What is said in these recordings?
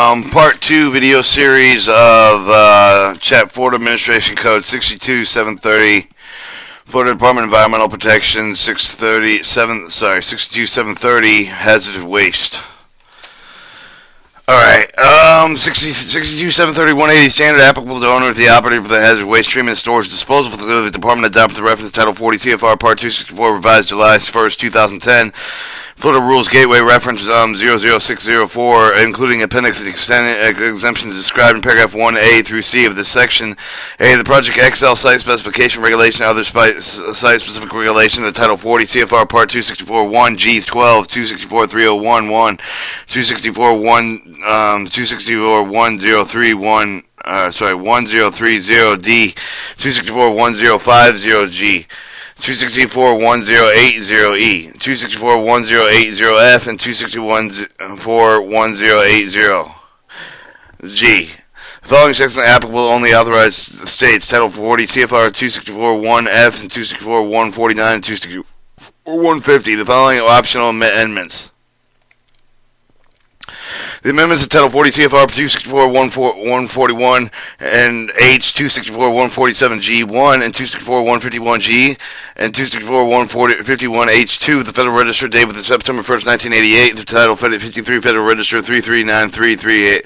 Part 2 video series of Florida Administration Code 62730, Florida Department of Environmental Protection 62730, hazardous waste. Alright, 62730-180 standard applicable to owner of the operator for the hazardous waste treatment, storage, disposal. For the Department adopted the reference Title 40 CFR Part 264, revised July 1st, 2010. Florida Rules Gateway reference 00604, including appendix exemptions described in paragraph 1A through C of this section. A, the Project XL site specification regulation, other site-specific regulation, the Title 40 CFR Part 264-1 G12, 264-301-1, 264-1031, 1030D, 264-1050G. 264-1080E, 264-1080F, and 264-1080G. The following sections are applicable only authorized states: Title 40 CFR 264-1F and 264-149 and 264-150. The following are optional amendments. The amendments to Title 40 CFR 264-141 and H 264-147G1 and 264-151G and 264-151H2 of the Federal Register dated September 1st, 1988. The Title 53 Federal Register 339338.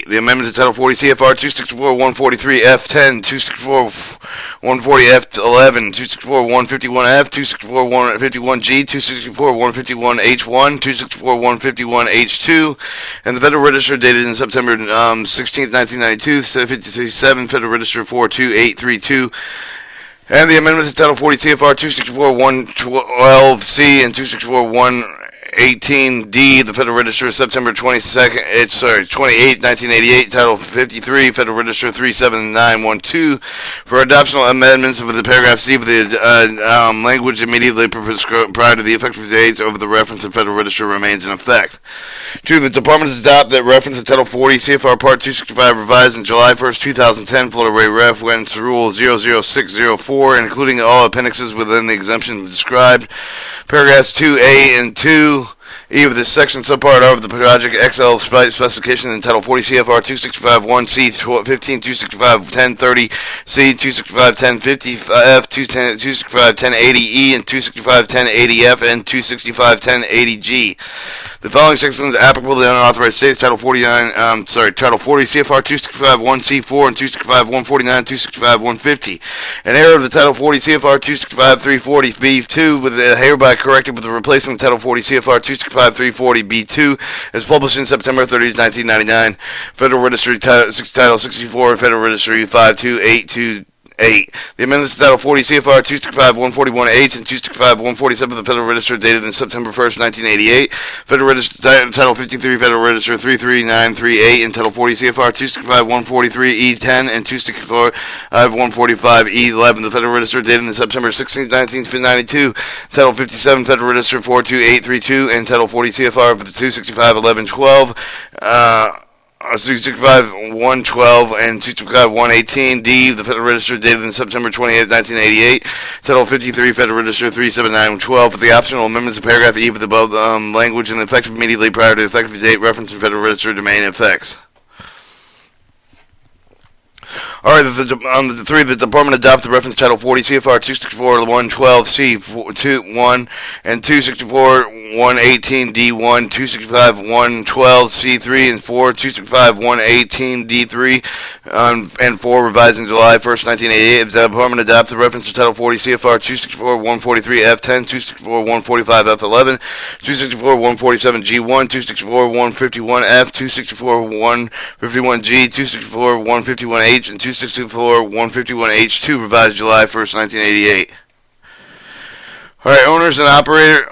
The amendment to Title 40 CFR 264-143F10, 264-140F11, 264-151F, 264-151G, 264-151H1, 264-151H2, and the Federal Register dated in September 16th, 1992, 57 Federal Register 42832. And the amendment to Title 40 CFR 264-112C and 264-118D, the Federal Register, September 28, 1988, Title 53, Federal Register 37912, for adoptional amendments of the paragraph C of the language immediately prior to the effective dates of the reference to Federal Register remains in effect. 2. The Department has adopted that reference to Title 40 CFR Part 265, revised on July 1st, 2010, Florida Reference Rule 00604, including all appendixes within the exemption described. Paragraphs 2A and 2E of this section, subpart of the Project XL specification in Title 40 CFR 265-1C15, 265-1030C, 265-1050F, 265-1080E, and 265-1080F, and 265-1080G. The following sections are applicable to the unauthorized states: Title 40 CFR 265-1C4 and 265-149, 265-150. An error of the Title 40 CFR 265-340B2 with hereby corrected with the replacement of Title 40 CFR 265-340B2 as published in September 30th, 1999. Federal Registry Title 64, Federal Registry 52828. The amendments to Title 40 CFR 265-141H and 265-147 of the Federal Register dated in September 1st, 1988. Federal Register Title 53, Federal Register 33938, and Title 40 CFR 265-143E10 and 265-145E11. The Federal Register dated in September 16th, 1992. Title 57, Federal Register 42832, and Title 40 CFR 265-1112. 265-112 and 265-118D, the Federal Register dated in September 28, 1988. Title 53, Federal Register 37912. For the optional amendments to paragraph E of the above language and effective immediately prior to the effective date reference in Federal Register domain effects. Alright, the 3, the Department adopted the reference Title 40 CFR 264-112C1 and 264-118D1, 265-112C3 and 4, 265-118D3 and 4, revised in July 1st, 1988. The Department adopted the reference to Title 40 CFR 264-143F10, 264-145F11, 264-147G1, 264-151F, 264-151G, 264-151H, and 264-151H2, revised July 1st, 1988. Alright, owners and operator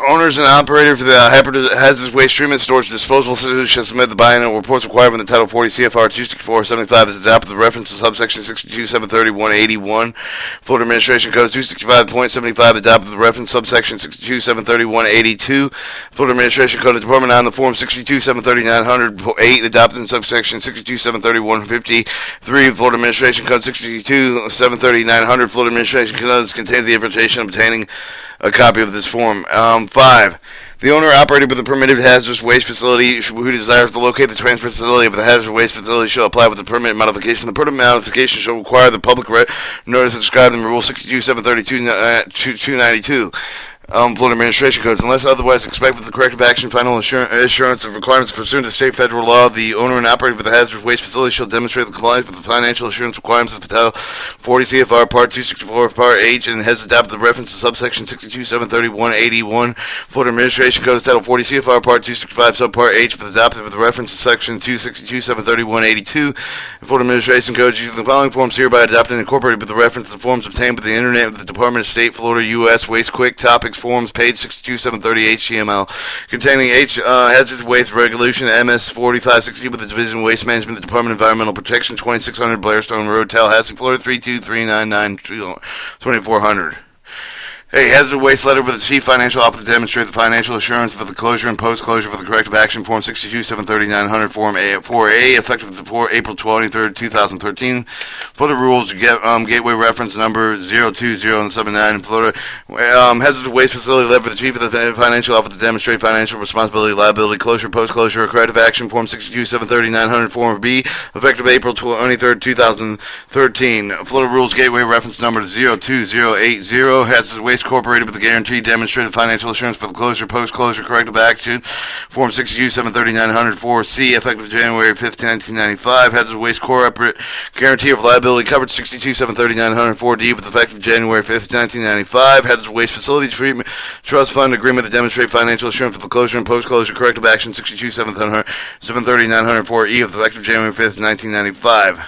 for the hazardous waste treatment, storage, and disposal facility shall submit the biannual reports required in the Title 40 CFR 264-75 as adopted the reference to subsection 62730-181. Florida Administration Code 265.75 adopted the reference subsection 62730-182. Florida Administration Code of Department on the Form 62730-908 adopted in subsection 62730-153. Florida Administration Code 62730-900. Florida Administration Code contains the invitation obtaining a copy of this form. 5. The owner operated with a permitted hazardous waste facility who desires to locate the transfer facility of the hazardous waste facility shall apply with the permit modification. The permit modification shall require the public notice described in Rule 62-732-292. Florida Administration Codes, unless otherwise expected with the corrective action, final assurance of requirements pursuant to state federal law, the owner and operator of the hazardous waste facility shall demonstrate the compliance with the financial assurance requirements of the Title 40 CFR Part 264 Part H and has adopted the reference to subsection 62-731-81 Florida Administration Codes Title 40 CFR Part 265 Subpart H for the adopted with the reference to section 262-731-82 Florida Administration Codes using the following forms hereby adopted and incorporated with the reference to the forms obtained with the Internet of the Department of State, Florida, U.S. Waste Quick Topics Forms, page 62-730 HTML, containing hazardous waste regulation MS 4560 with the Division of Waste Management, the Department of Environmental Protection, 2600 Blairstone Road, Tallahassee, Florida 32399 2400. A hazardous waste letter with the Chief Financial Officer to demonstrate the financial assurance for the closure and post-closure for the corrective action form 62-73900 Form A4A, effective April 23rd, 2013. Florida Rules Gateway Reference Number 02079 Florida hazardous waste facility letter for the Chief of the Financial Officer to demonstrate financial responsibility, liability, closure, post-closure, or corrective action form 62-73900 Form B, effective April 23rd, 2013. Florida Rules Gateway Reference Number 02080 hazardous waste incorporated with the guaranteed demonstrated financial assurance for the closure, post-closure, corrective action, Form 62-73900 4C, effective January 5th, 1995, hazardous waste corporate guarantee of liability coverage 62-73900 4D with effective January 5th, 1995, hazardous waste facility treatment trust fund agreement to demonstrate financial assurance for the closure and post-closure corrective action 62-73900 4E with effective January 5th, 1995.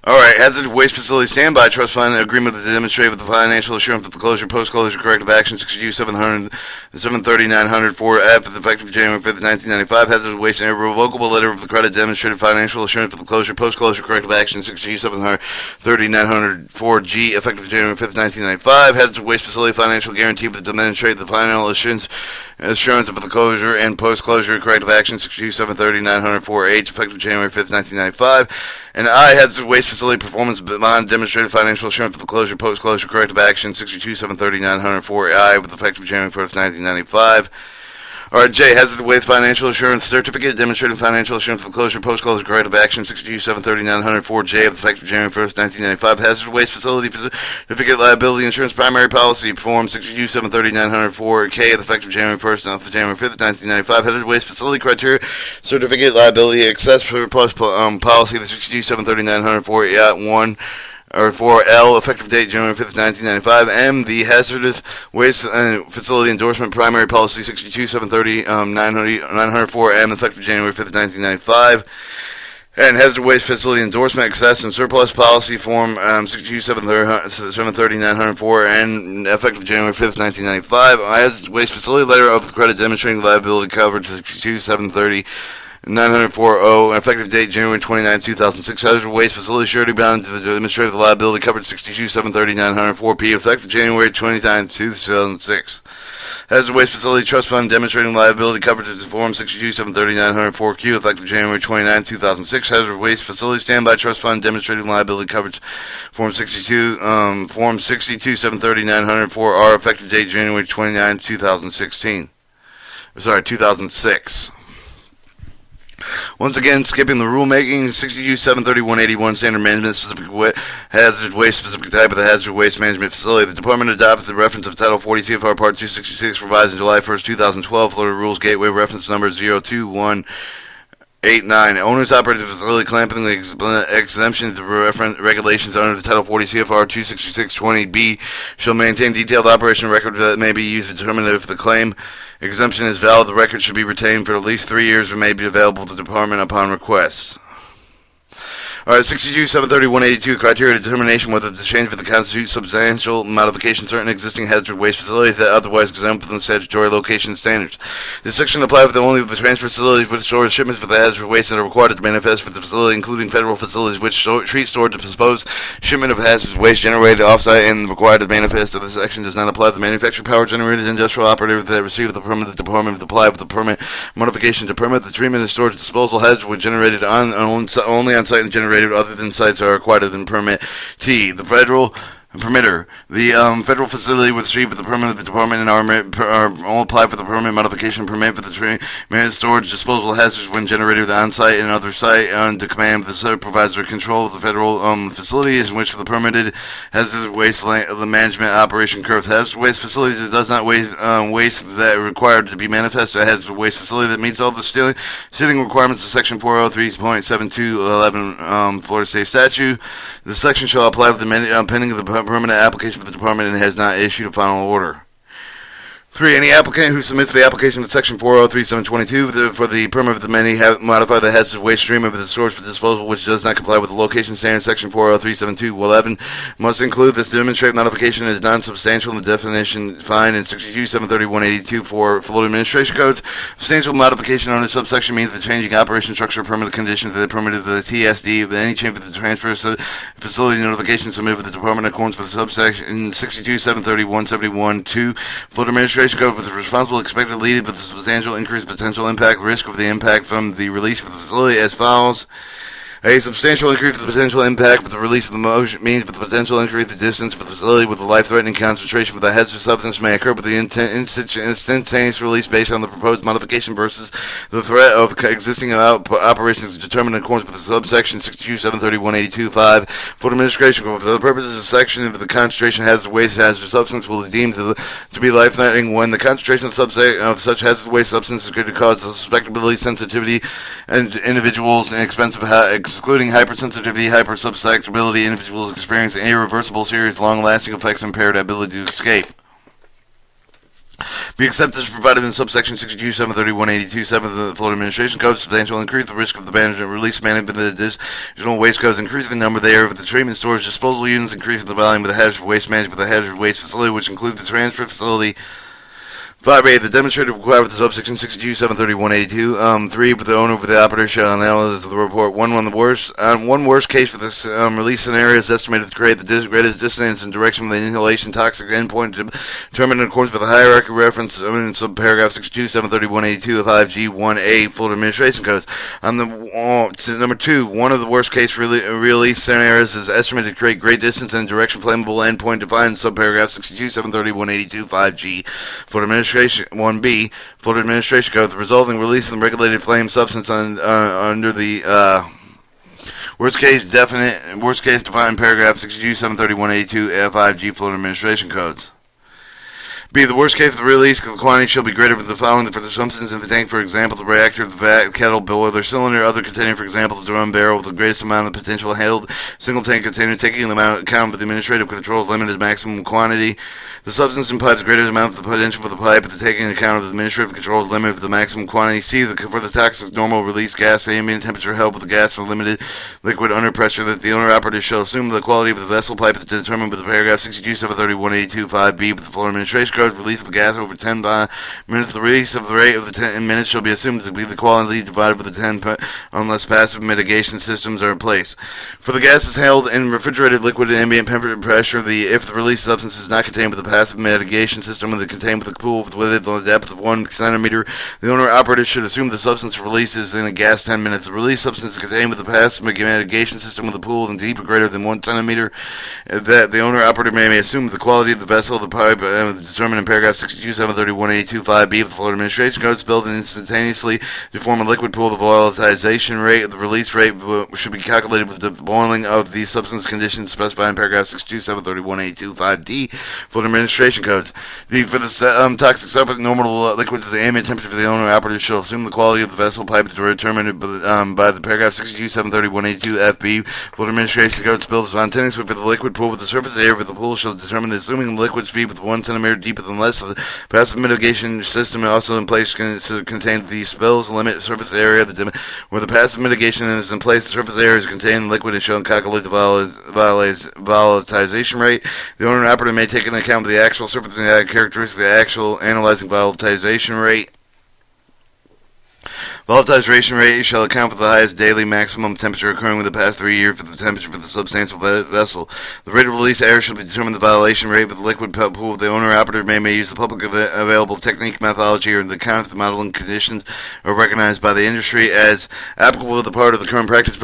Alright, hazardous waste facility standby trust fund agreement to demonstrate with the financial assurance of the closure, post-closure, corrective action 62-73900 4F with effective January 5th, 1995. Hazardous waste and irrevocable letter of the credit demonstrated financial assurance for the closure, post-closure, corrective action 62-73900 4G effective January 5th, 1995. Hazardous waste facility financial guarantee to demonstrate the final assurance of the closure and post-closure corrective action 62-73900 4H effective January 5th, 1995. And I hazardous waste facility performance bond demonstrated financial assurance for the closure, post-closure corrective action 62-73900 4I with effective January 1st, 1995. J, hazardous waste financial assurance certificate demonstrating financial assurance for the closure, post-closure corrective action 62-73900 4J with effective January 1st, 1995. Hazardous waste facility certificate liability insurance primary policy form 62-73900 4K with effective January 1st to January 5th, 1995. Hazardous waste facility criteria certificate liability excess surplus policy the 62-73900 4 or 4L, effective date January 5th, 1995. M, the hazardous waste facility endorsement primary policy 62-730-904M, effective January 5th, 1995. And hazardous waste facility endorsement excess and surplus policy form 62-730-904 and effective January 5th, 1995. Hazardous waste facility letter of credit demonstrating liability coverage 62-730 904-0, effective date January 29, 2006. Hazardous waste facility surety bound to the administrative liability coverage 62-730-904P, effective January 29, 2006. Hazardous waste facility trust fund demonstrating liability coverage is form 62-730-904Q, effective January 29, 2006. Hazardous waste facility standby trust fund demonstrating liability coverage form 62-730-904R, effective date January 29, 2016. 2006. Once again, skipping the rulemaking, 62-731-81 standard management specific hazardous waste specific type of the hazardous waste management facility. The department adopted the reference of Title 40 CFR Part 266 revised in July 1st, 2012, Florida Rules Gateway reference number 02189. Owners operating the facility clamping the exemption to regulations under the Title 40 CFR 266-20B shall maintain detailed operation record that may be used to determine if the claim exemption is valid. The record should be retained for at least 3 years and may be available to the department upon request. Alright, 62-731-82, criteria determination whether the change of the constitute substantial modification certain existing hazardous waste facilities that otherwise exempt from the statutory location standards. This section applies only with the transfer facilities which store shipments for the hazardous waste that are required to manifest for the facility, including federal facilities which treat, store, to dispose shipment of hazardous waste generated off-site and required to manifest. This section does not apply to the manufactured power generators industrial operators that receive the permit. The department to apply with the permit modification to permit the treatment and storage disposal hazards were generated only on site and generated other than sites are required than permit T. The federal Permitter. The federal facility with receive the permit of the department and are all apply for the permit modification permit for the managed storage disposal hazards when generated on site and other site under command of the supervisor control of the federal facility in which the permitted hazardous waste the management operation curve hazardous waste facility that does not waste that required to be manifest a hazardous waste facility that meets all the sitting requirements of section 403.7211 Florida State Statute. The section shall apply with the pending the permanent application of the department and has not issued a final order. 3. Any applicant who submits the application with Section 403.722 for the permit of the many modify the hazardous waste stream of the source for disposal which does not comply with the location standard Section 403.72111 must include this demonstrate modification is non-substantial in the definition defined in 62.731.82 for Florida Administration Codes. Substantial modification under subsection means the changing operation structure permanent conditions that permitted the TSD of any change of the transfer facility notification submitted with the department in accordance with subsection 62.731.71.2 Florida Administration Code with the responsible expected lead with a substantial increased potential impact risk of the impact from the release of the facility as follows. A substantial increase in the potential impact with the release of the motion means with the potential increase in the distance of the facility with the life-threatening concentration with the hazardous substance may occur with the instantaneous release based on the proposed modification versus the threat of existing operations determined in accordance with the subsection 62.731.82.5 Florida Administration Code. For the purposes of section of the concentration hazardous waste hazardous substance will be deemed to be life-threatening when the concentration of such hazardous waste substance is going to cause the susceptibility, sensitivity, and individuals and expensive excluding hypersensitivity, hypersusceptibility, individuals experience irreversible, serious, long-lasting effects impaired ability to escape. Be accepted as provided in subsection 62.731.82.7 of the Florida Administration Code. Substantial increase the risk of the management release management of the additional waste codes, increase the number there of the treatment storage disposal units, increase the volume of the hazardous waste management of the hazardous waste facility, which includes the transfer facility. 5A, the demonstrator required with the subsection 62.731.82. 3, but the owner of the operator shall analyze the report. One worst case for this release scenario is estimated to create the greatest distance and direction from the inhalation toxic endpoint determined in accordance with the hierarchy reference in subparagraph 62.731.82 of 5G1A Florida Administration Codes. Number 2, one of the worst case release scenarios is estimated to create great distance and direction flammable endpoint defined in subparagraph 62.731.82 5G Florida Administration 1B Florida Administration Code, the resulting release of the regulated flame substance under the worst case defined paragraph 62.731.82 F5G Florida Administration Codes. B. The worst case of the release of the quantity shall be greater than the following for the substance in the tank, for example, the reactor, the vat, kettle, boiler, cylinder, other containing, for example, the drum barrel with the greatest amount of potential handled, single tank container, taking the amount account of the administrative control of limited maximum quantity. The substance in pipes greater amount of the potential for the pipe, but taking account of the administrative control of limit of the maximum quantity. C. For the toxic normal release gas, ambient temperature held with the gas or limited liquid under pressure that the owner operator shall assume the quality of the vessel pipe is determined with the paragraph 62.731.82 5B with the Florida Administration Code. Release of the gas over 10 minutes. The release of the rate of the 10 minutes shall be assumed to be the quantity divided by the 10 unless passive mitigation systems are in place. For the gases held in refrigerated liquid at ambient temperature pressure, if the release substance is not contained with the passive mitigation system and contained with a pool with a depth of 1 centimeter, the owner operator should assume the substance releases in a gas 10 minutes. The release substance is contained with the passive mitigation system with a pool and deep or greater than 1 centimeter. That the owner operator may assume the quality of the vessel, the pipe, determined in paragraph 62.731.82.5B of the Florida Administration Code, spilled instantaneously to form a liquid pool. The volatilization rate of the release rate should be calculated with the boiling of the substance conditions specified in paragraph 62.731.82.5D Florida Administration Codes. For the toxic substance normal liquids of the ambient temperature for the owner operator shall assume the quality of the vessel pipe determined by the paragraph 62.731.82.FB Florida Administration Code. Spilled spontaneously for the liquid pool with the surface area of the pool shall determine the assuming liquid speed with 1 centimeter deeper than less. The passive mitigation system also in place to contain the spills limit surface area where the passive mitigation is in place. The surface area is contained in liquid and shall calculate the volatilization rate. The owner operator may take into account the actual surface characteristics of the actual analyzing volatilization rate. Volatilization rate shall account for the highest daily maximum temperature occurring within the past 3 years for the temperature for the substantial vessel. The rate of release air shall determine the violation rate with the liquid pool. The owner-operator may use the public available technique, methodology, or the account of the modeling conditions are recognized by the industry as applicable to the part of the current practice.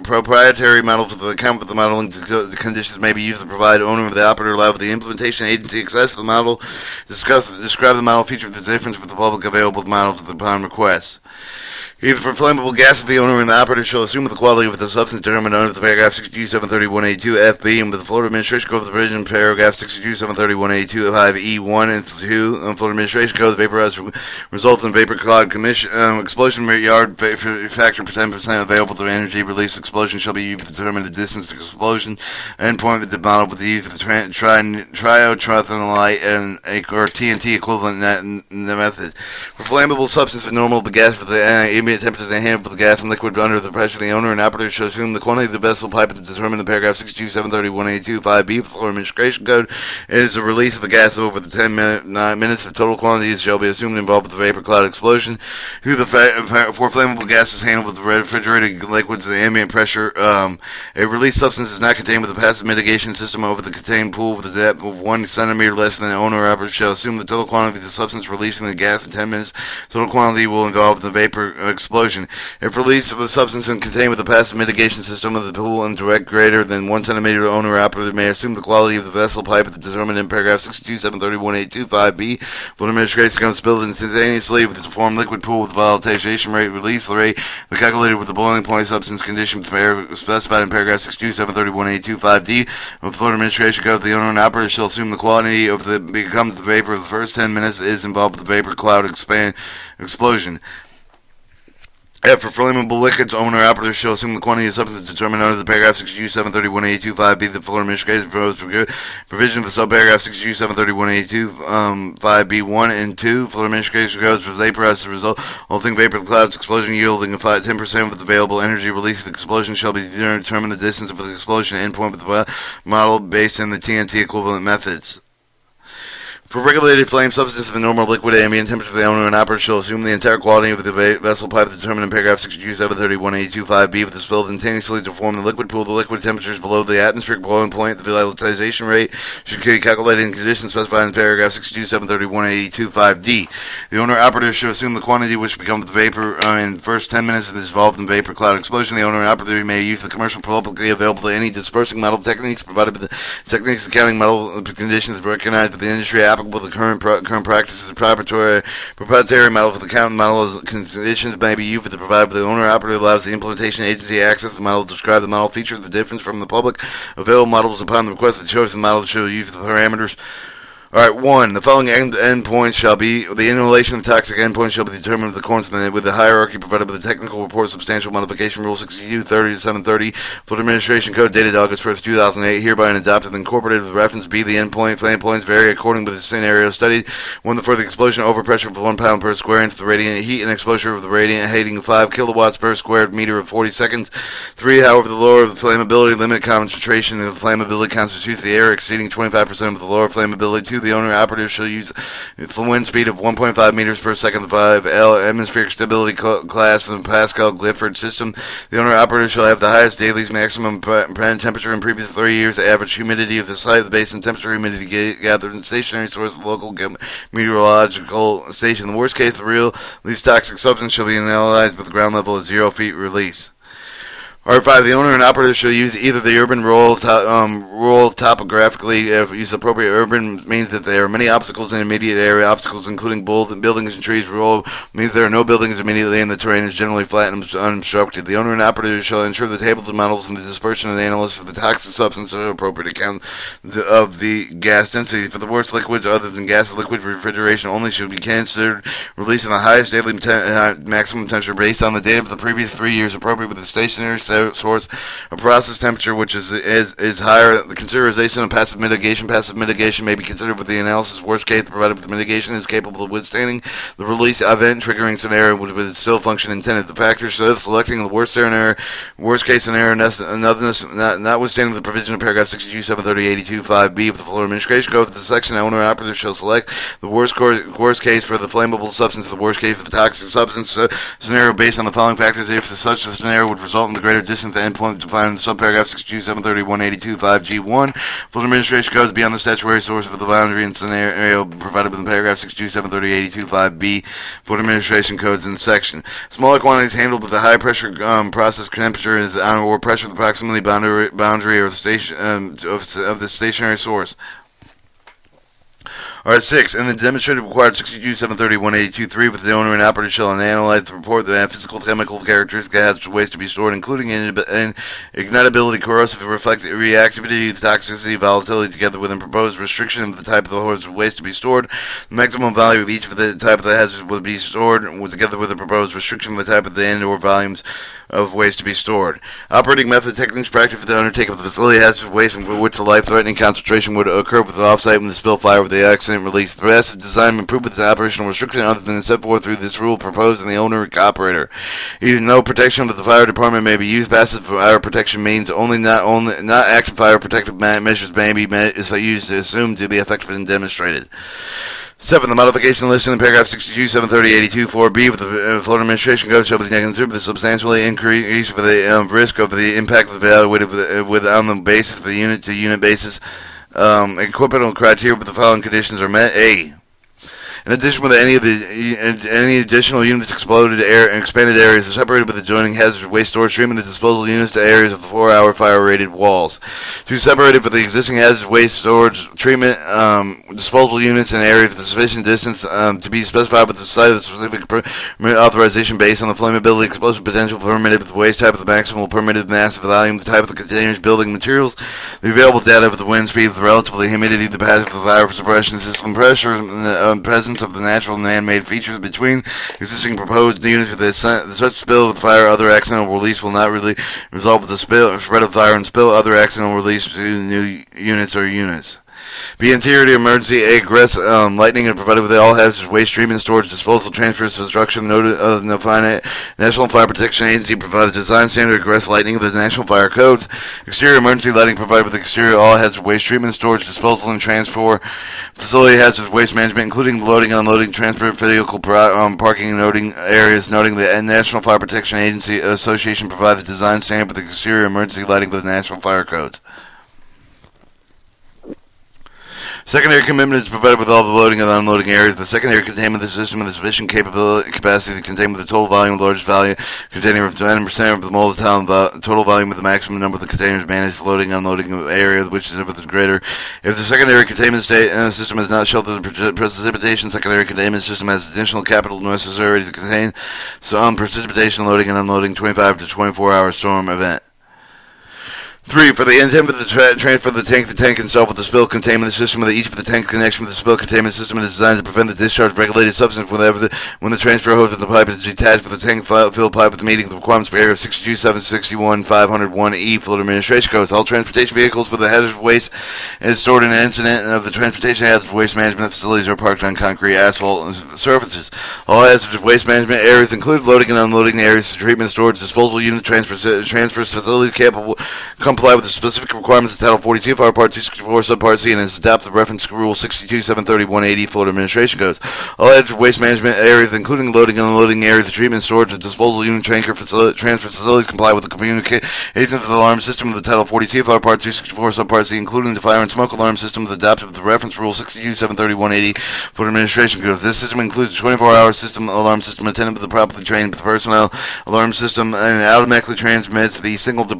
Proprietary model for the account of the modeling conditions may be used to provide owner of the operator allow the implementation agency access for the model. Describe the model feature of the difference with the public available models upon request. Either for flammable gas, the owner and the operator shall assume the quality of the substance determined under the paragraph 62.731A2 FB, and with the Florida Administration Code of the provision paragraph 62.731A2 5E1 and 2 Florida Administration Code, the vapor results in vapor cloud explosion yard factor 10% available to energy release explosion shall be used to determine the distance to explosion endpoint with the model with the use of the triotronolite and or TNT equivalent in the method. For flammable substance, the normal gas for the ambient temperatures and handle the gas and liquid under the pressure. The owner and operator shall assume the quantity of the vessel pipe to determine the paragraph 62731A2 5B of the Florida Administration Code. It is the release of the gas over the 10 minutes. The total quantities shall be assumed involved with the vapor cloud explosion. For flammable gases handled with the refrigerated liquids, the ambient pressure, a released substance is not contained with a passive mitigation system over the contained pool with a depth of 1 centimeter less than the owner or operator shall assume the total quantity of the substance releasing the gas in 10 minutes. Total quantity will involve the vapor explosion. If release of the substance and contained with the passive mitigation system of the pool and direct greater than 1 centimeter, the owner or operator may assume the quality of the vessel pipe determined in paragraph 62.731A25B. Florida Administration Code spilled instantaneously with the formed liquid pool with the volatilization rate, release rate, the calculated with the boiling point substance condition specified in paragraph 62.731A25D of the Florida Administration Code. The owner and operator shall assume the quantity of the becomes the vapor of the first 10 minutes is involved with the vapor cloud explosion. For flammable liquids, owner or operator shall assume the quantity of substance determined under the paragraph 62731A25B. The Florida Administration proposed provision of the subparagraph 62731A25B1 and 2. Florida Administration goes for vapor as a result. Resulting vapor clouds explosion yielding 10% of the available energy release of the explosion shall be determined the distance of the explosion endpoint with the model based on the TNT equivalent methods. For regulated flame substance, the normal liquid ambient temperature of the owner and operator shall assume the entire quality of the vessel pipe determined in paragraph 62731A25B with the spill instantaneously to form the liquid pool. The liquid temperature is below the atmospheric boiling point. The volatilization rate should be calculated in conditions specified in paragraph 62731A25D. The owner or operator should assume the quantity which becomes the vapor in the first 10 minutes is involved in vapor cloud explosion. The owner and operator may use the commercial publicly available to any dispersing model techniques provided by the techniques accounting model conditions recognized by the industry applicable the current practices of proprietary model for the counting model conditions may be used to provide the owner operator allows the implementation agency access the model to describe the model features the difference from the public available models upon the request of the choice of the model shall use the parameters. Alright, 1. The following endpoints shall be, the inhalation of toxic endpoints shall be determined with accordance with the hierarchy provided by the Technical Report Substantial Modification Rule 6230-730, Florida Administration Code dated August 1st, 2008, hereby and adopted and incorporated with reference B. The endpoint, flame points vary according to the scenario studied. 1. The further explosion overpressure of 1 pound per square inch of the radiant heat and exposure of the radiant heating of 5 kilowatts per square meter of 40 seconds. 3. However, the lower the flammability limit concentration of the flammability constitutes the air exceeding 25% of the lower flammability. 2. The owner operator shall use the wind speed of 1.5 meters per second, 5 L atmospheric stability class of the Pascal Clifford system. The owner operator shall have the highest daily maximum temperature in previous 3 years, the average humidity of the site of the basin, temperature humidity gathered in stationary source of the local meteorological station. In the worst case, the least toxic substance shall be analyzed with a ground level of 0 feet release. Part 5. The owner and operator shall use either the urban rule topographically. If use appropriate urban means that there are many obstacles in immediate area. Obstacles including both buildings and trees. Rule means there are no buildings immediately and the terrain is generally flat and unobstructed. The owner and operator shall ensure the tables and models and the dispersion of the analysis for the toxic substance are appropriate account of the gas density. For the worst liquids other than gas, liquid refrigeration only should be considered releasing the highest daily maximum temperature based on the data of the previous 3 years appropriate with the stationary source, a process temperature which is higher. The consideration of passive mitigation. Passive mitigation may be considered with the analysis worst case, provided the mitigation is capable of withstanding the release event triggering scenario would still function intended. The factors selecting the worst case scenario, notwithstanding the provision of paragraph 62, 730, 82.5b of the Florida Administration Code, the section owner and operator shall select the worst case for the flammable substance, the worst case for the toxic substance scenario based on the following factors. If such a scenario would result in the greater distance to the endpoint defined in the subparagraph 62, 730, 182.5g1, Florida Administration Code is beyond the statutory source of the boundary and scenario provided within paragraph 62, 730, 82.5b, Florida Administration Codes in section. Smaller quantities handled with a high pressure process temperature is on or pressure of the proximity boundary or the station of the stationary source. Alright, 6. In the demonstrated required 62, 730, 182.3, with the owner and operator shall analyze the report the physical, chemical characteristics of hazardous waste to be stored, including ignitability, corrosive reactivity, toxicity, volatility, together with a proposed restriction of the type of the hazardous waste to be stored. The maximum value of each of the type of the hazards will be stored, together with a proposed restriction of the type of the end or volumes of waste to be stored. Operating method, techniques, practice for the undertaking of the facility hazardous waste and for which the life-threatening concentration would occur with the offsite when the spill fire with the accident release. The rest of design improvement to operational restriction other than set forth through this rule proposed in the owner operator. Even no protection of the fire department may be used. Passive fire protection means not active fire protective measures may be used to assume to be effective and demonstrated. 7. The modification listed in paragraph 62, 730, 82.4b with the Florida Administration Code shall be considered with a substantially increase for the risk of the impact of the evaluated with on the basis of the unit-to-unit basis. Equivalent criteria with the following conditions are met. A. In addition, with any additional units expanded areas are separated with adjoining hazardous waste storage treatment, the disposal units to areas of the 4-hour fire-rated walls. 2. Separated for the existing hazardous waste storage treatment disposal units in areas with a sufficient distance to be specified with the site of the specific permit authorization based on the flammability, explosive potential, permitted waste type of the maximum permitted mass of the volume, the type of the containers, building materials, the available data of the wind speed, the relative humidity, the passive fire suppression system pressure, presence of the natural and man-made features between existing proposed units with such spill with fire other accidental release will not really result with the spread of fire and spill other accidental release to new units or units. B. Interior to emergency egress lighting and provided with all hazardous waste treatment, storage, disposal, transfer, construction noted of the National Fire Protection Agency provides design standard egress lighting of the National Fire Codes. Exterior emergency lighting provided with exterior all hazardous waste treatment, storage, disposal, and transfer facility hazardous waste management, including loading and unloading, transport vehicle parking and noting areas. Noting the National Fire Protection Agency Association provides the design standard with exterior emergency lighting for the National Fire Codes. Secondary commitment is provided with all the loading and unloading areas. The secondary containment of the system with sufficient capacity to contain with the total volume, largest value, containing 10% of the total volume of the maximum number of the containers managed loading and unloading area, which is greater. If the secondary containment system has not sheltered the precipitation, secondary containment system has additional capital necessary to contain some precipitation, loading and unloading 25 to 24-hour storm event. 3. For the intent of the transfer of the tank itself with the spill containment system with each of the tank connection with the spill containment system is designed to prevent the discharge of regulated substance when the transfer hose of the pipe is detached with the tank fill pipe with the meeting the requirements for area 62, 761, 501E Florida Administration Codes. All transportation vehicles with the hazardous waste is stored in an incident of the transportation hazardous waste management facilities are parked on concrete, asphalt surfaces. All hazardous waste management areas include loading and unloading areas, treatment, storage, disposal units, transfer facilities capable comply with the specific requirements of Title 42, Fire Part 264, Subpart C, and is adopted the reference Rule 62, 730, 180 Florida Administration Codes. All hazardous waste management areas, including loading and unloading areas, treatment, storage, and disposal unit transfer facilities, comply with the communications of the alarm system of the Title 42, Fire Part 264, Subpart C, including the fire and smoke alarm system adopted with the reference Rule 62, 730, 180 Florida Administration Codes. This system includes a 24-hour alarm system attended with the properly trained personnel. Alarm system and automatically transmits the signal to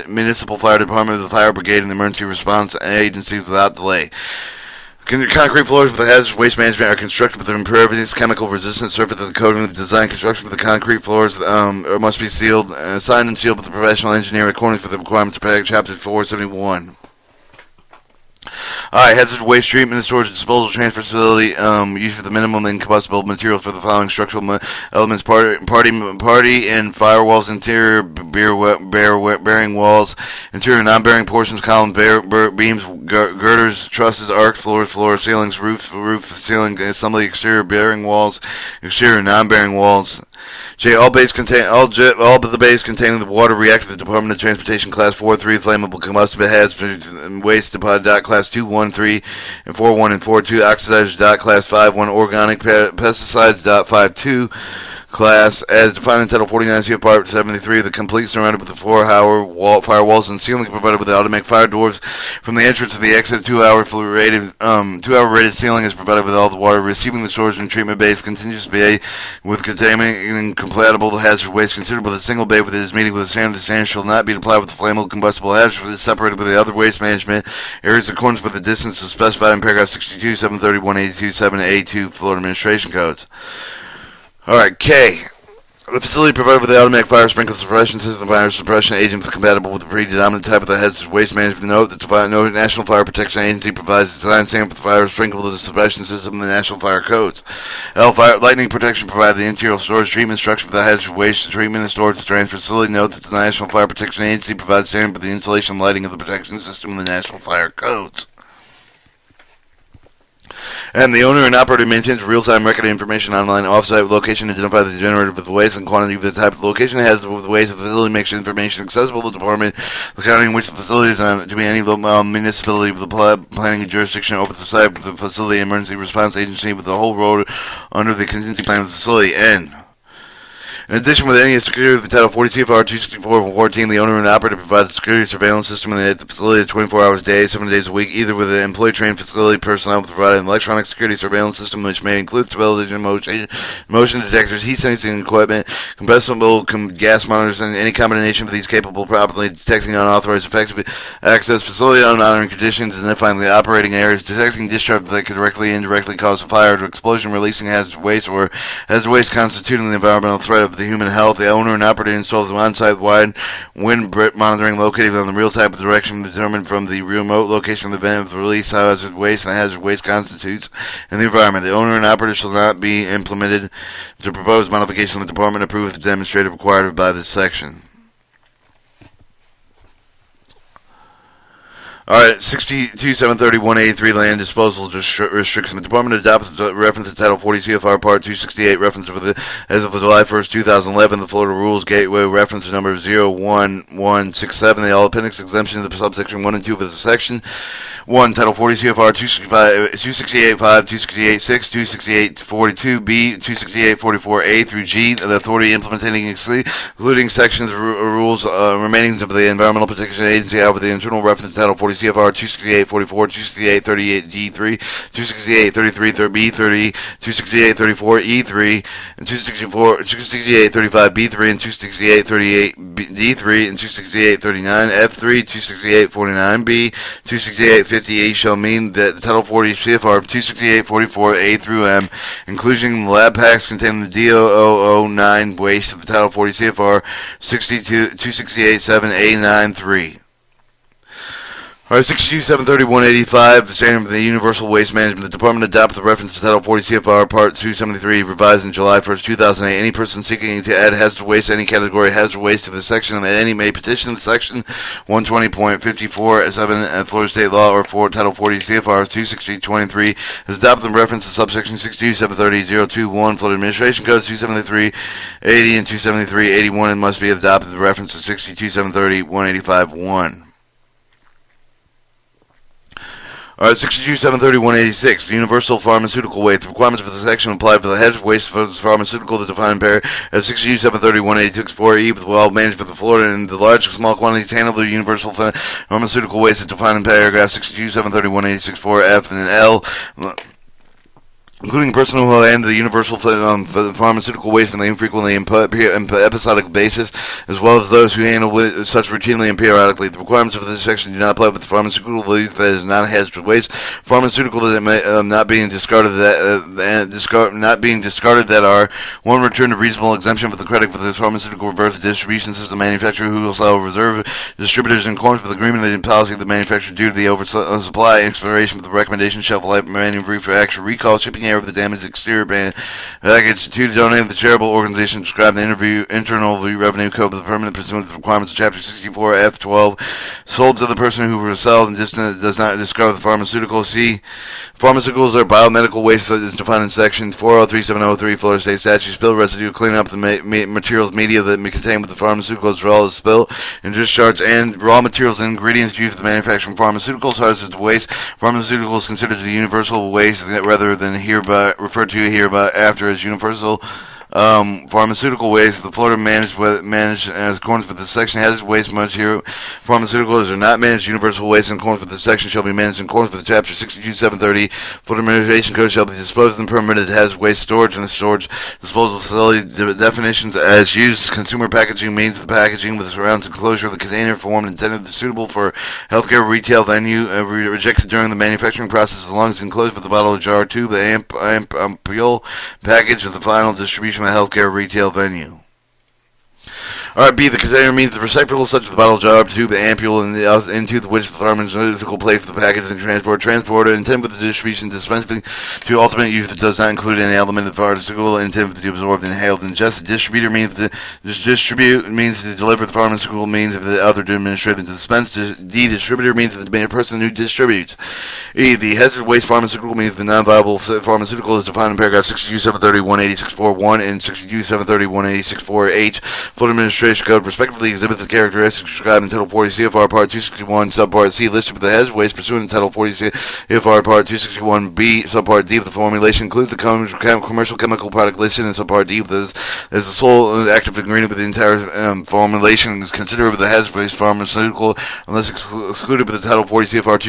municipal fire department of the fire brigade and the emergency response agencies without delay. Concrete floors with the hazardous waste management are constructed with impervious, chemical resistant surface of the coating. The design construction for the concrete floors must be sealed, signed and sealed with the professional engineer according to the requirements of Chapter 471. Alright, hazardous waste treatment and storage disposal transfer facility, used for the minimum incombustible materials for the following structural elements: party and firewalls, interior bearing walls, interior non-bearing portions, columns, beams, girders, trusses, arcs, floor ceilings, roof, ceiling, assembly, exterior bearing walls, exterior non-bearing walls. J. All but the bays containing the water reactor, the Department of Transportation Class 4-3 flammable combustible hazardous waste deposit Class 2-1-3 and 4-1 and 4-2 oxidizers Class 5-1 organic pesticides 5-2 class as defined in Title 49 CFR 73. The complete surrounded with the 4-hour firewalls and ceiling provided with the automatic fire doors from the entrance to the exit. 2-hour rated ceiling is provided with all the water receiving the storage and treatment bays. Continuous bay with contaminating compatible hazardous waste considered with a single bay with its meeting with a standard. The standard shall not be applied with the flammable combustible hazardous separated with the other waste management areas in accordance with the distances specified in paragraph 62, 731, 82, 7A2 Florida Administration Codes. Alright, K. The facility provided with the automatic fire sprinkler suppression system, fire suppression agent compatible with the predominant type of the hazardous waste management. Note that the National Fire Protection Agency provides the design standard for the fire sprinkler suppression system in the National Fire Codes. L. Lightning protection provides the interior storage treatment structure for the hazardous waste treatment and storage transfer facility. Note that the National Fire Protection Agency provides standard for the installation and lighting of the protection system in the National Fire Codes. And the owner and operator maintains real-time record information online off-site location identify the generator of the waste and quantity of the type of location has the waste of the facility makes information accessible to the department, the county in which the facility is on, to be any municipality with the planning and jurisdiction over the site of the facility emergency response agency with the whole road under the contingency plan of the facility. N. In addition, with any security of the Title 40 CFR 264-14, the owner and operator provides a security surveillance system at the facility 24 hours a day, 7 days a week, either with an employee-trained facility personnel providing an electronic security surveillance system, which may include television, motion detectors, heat-sensing equipment, compressible gas monitors, and any combination of these capable of properly detecting unauthorized effective access, facility unmonitoring conditions, identifying the operating areas, detecting discharge that could directly and indirectly cause a fire or explosion, releasing hazardous waste, or hazardous waste constituting the environmental threat of the human health. The owner and operator installs on-site wide wind monitoring located on the real type of direction determined from the remote location of the event of the release how hazardous waste and hazardous waste constitutes in the environment. The owner and operator shall not be implemented to propose modification of the department approved the demonstrative required by this section. Alright, 62-730-183 land disposal restrictions. The department adopts the reference to Title 40 CFR Part 268 reference for the as of July 1st, 2011, the Florida Rules Gateway reference number 01167. The all appendix exemption of the subsection 1 and 2 of the section 1, Title 40 CFR 268.5, 268.6, 268.42b, 268.44a through G, the authority implementing including sections rules remaining of the Environmental Protection Agency over the internal reference to Title 40 CFR 268.44, 268.38d3, 268.33b3, 268.34e3, and 268.35b3, and 268.38d3, and 268.39f3, 268.49b, 268.50a shall mean that the Title 40 CFR 268.44a through M, including the lab packs containing the D009 waste of the Title 40 CFR 268.7a9.3. Alright, 62-730-185, the standard of the Universal Waste Management. The Department adopts the reference to Title 40 CFR Part 273, revised in July 1st, 2008. Any person seeking to add hazardous waste, any category hazardous waste to the section, and any may petition the section 120.54.7 Florida State Law or for Title 40 CFR 260.23 has adopted the reference to subsection 62-730-021 Florida Administration Codes 273.80 and 273.81 and must be adopted the reference to 62-730-185-1. Alright, 62-730-186, the Universal Pharmaceutical Waste. The requirements for the section apply for the hazardous waste for pharmaceutical that defined pair of 62-730-186-4E with well managed for the Florida and the large or small quantity handled the Universal Pharmaceutical Waste is defined in paragraph 62-730-186-4F and L. including personal and the universal pharmaceutical waste on an infrequently and episodic basis, as well as those who handle such routinely and periodically. The requirements of this section do not apply with the pharmaceutical waste that is non-hazardous waste. Pharmaceutical that not being discarded that are one return to reasonable exemption for the credit for the pharmaceutical reverse distribution system manufacturer who will sell reserve distributors in accordance with the agreement and policy of the manufacturer due to the oversupply and expiration of the recommendation shelf life manufacturer recall shipping error of the damaged exterior package to donate the charitable organization described in the Internal Revenue Code of the permanent pursuant to the requirements of Chapter 64 F12 sold to the person who will sell and does not discard the pharmaceutical. C. Pharmaceuticals are biomedical waste that is defined in Section 403.703 Florida State Statute. Spill residue, cleaning up the materials media that may contain with the pharmaceuticals as well as spill and discharge and raw materials and ingredients used for the manufacturing of pharmaceuticals. Hazardous waste. Pharmaceuticals considered the universal waste rather than referred to hereby after as universal pharmaceutical waste. The Florida managed as accordance with the section. Hazardous waste much here. Pharmaceuticals are not managed universal waste in accordance with the section shall be managed in accordance with Chapter 62.730 Florida Administration Code shall be disposed and permitted hazardous waste storage and the storage disposal facility definitions as used. Consumer packaging means the packaging with the surrounding enclosure of the container formed intended suitable for healthcare retail venue rejected during the manufacturing process as long as enclosed with the bottle or jar tube the ampule package of the final distribution of the healthcare retail venue. Alright, B. The container means the receptacle such as the bottle, jar, tube, ampule, and into which the pharmaceutical place for the package and transporter intended with the distribution dispensing to ultimate use that does not include any element of the pharmaceutical intended to be absorbed, inhaled, and ingested. Distributor means distribute means to deliver the pharmaceutical means of the other to administer and dispense. D. Distributor means the person who distributes. E. The hazardous waste pharmaceutical means the non-viable pharmaceutical is defined in paragraph 62.730.18641 and 62.730.186.4H. Florida Administration Code respectively exhibit the characteristics described in Title 40 CFR Part 261 Subpart C listed with the hazardous waste pursuant to Title 40 CFR Part 261B Subpart D of the formulation includes the commercial chemical product listed in Subpart D as the sole active ingredient with the entire formulation is considered with the hazardous waste pharmaceutical unless excluded with the Title 40 CFR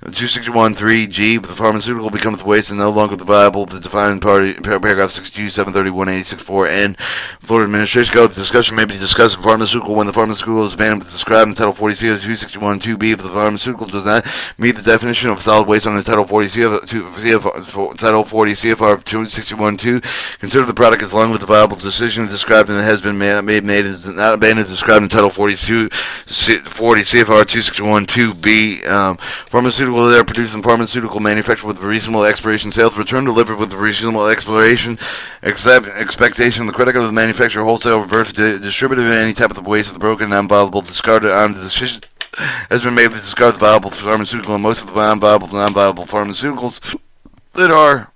261.3G. The pharmaceutical becomes waste and no longer the viable the defined paragraph 62.730.186.4 N Florida Administration Code. The discussion may be discussed in pharmaceutical when the pharmaceutical is banned described in Title 40 CFR 261.2B if the pharmaceutical does not meet the definition of solid waste under Title 40 CFR Title 40 CFR 261.2. Consider the product as long with the viable decision described and it has been made is not abandoned described in Title 40 CFR 261.2B. Pharmaceutical that are produced in pharmaceutical manufactured with reasonable expiration sales return delivered with reasonable expiration expectation the credit of the manufacturer wholesale reverse distributed in any type of waste of the broken non-viable discarded on the decision has been made to discard the viable pharmaceutical and most of the non-viable pharmaceuticals that are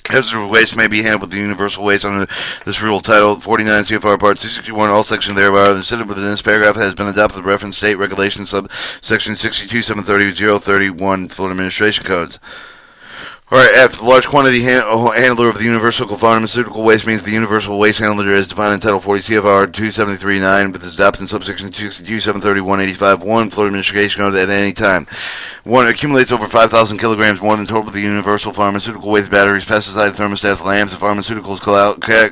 hazardous waste may be handled with the universal waste under this rule title 49 CFR Part 261. All sections thereof considered within this paragraph has been adopted with reference state regulation subsection 62.730.031 Florida Administration Codes. Alright, F. The large quantity handler of the universal pharmaceutical waste means the universal waste handler is defined in Title 40 CFR 273.9 but is adopted in subsection 262.730.185.1 Florida Administration Code at any time. 1. Accumulates over 5,000 kilograms more than total of the universal pharmaceutical waste batteries, pesticides, thermostats, lamps, and pharmaceuticals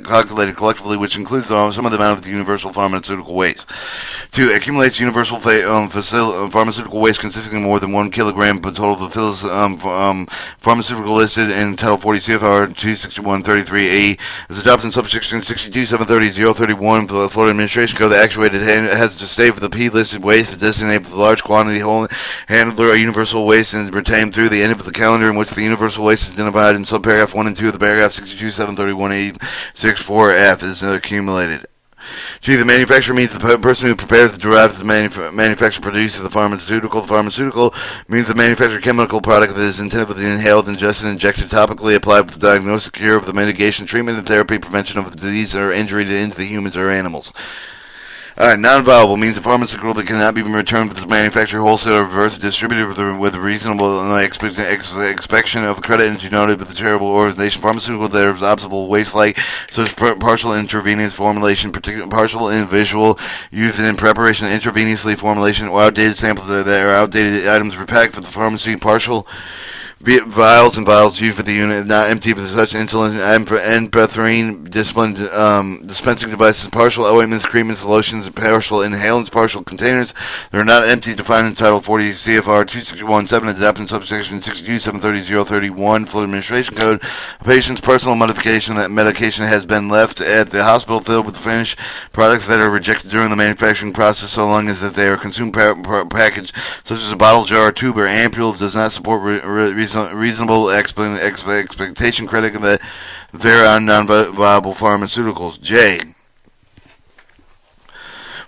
calculated collectively, which includes some of the amount of the universal pharmaceutical waste. 2. Accumulates universal pharmaceutical waste consisting of more than 1 kilogram but total of the pharmaceutical listed in Title 40 CFR 261.33A is adopted in subsection 62.730.031 for the Florida Administration Code. The actuated has to state for the P listed waste to designate for the large quantity handler universal waste and retained through the end of the calendar in which the universal waste is identified in subparagraph 1 and 2 of the paragraph 62.730.186.4F is accumulated. G. The manufacturer means the person who prepares the derivative the manufacturer produces the pharmaceutical. The pharmaceutical means the manufactured chemical product that is intended for the inhaled, ingested, injected, topically applied for the diagnosis, cure of the mitigation, treatment, and therapy, prevention of disease or injury to the humans or animals. Non-viable means a pharmaceutical that cannot be returned to the manufacturer, wholesaler, or reverse distributor with a reasonable expectation of credit and denoted with the charitable organization. Pharmaceutical that is obsolete waste-like, such as partial intravenous formulation, partial individual used in preparation of intravenously formulation, or outdated samples that are outdated items repacked for the pharmacy, partial Vials and vials used for the unit not empty for such insulin and pethidine dispensing devices, partial ointments, creams, lotions, partial inhalants, partial containers that are not empty, defined in Title 40 CFR 261.7, adapted in subsection 62.730.031, Florida Administration Code. A patient's personal modification that medication has been left at the hospital filled with the finished products that are rejected during the manufacturing process, so long as that they are consumed packaged, such as a bottle, jar, tube, or ampule, does not support reasonable expectation credit that there are non-viable pharmaceuticals. J.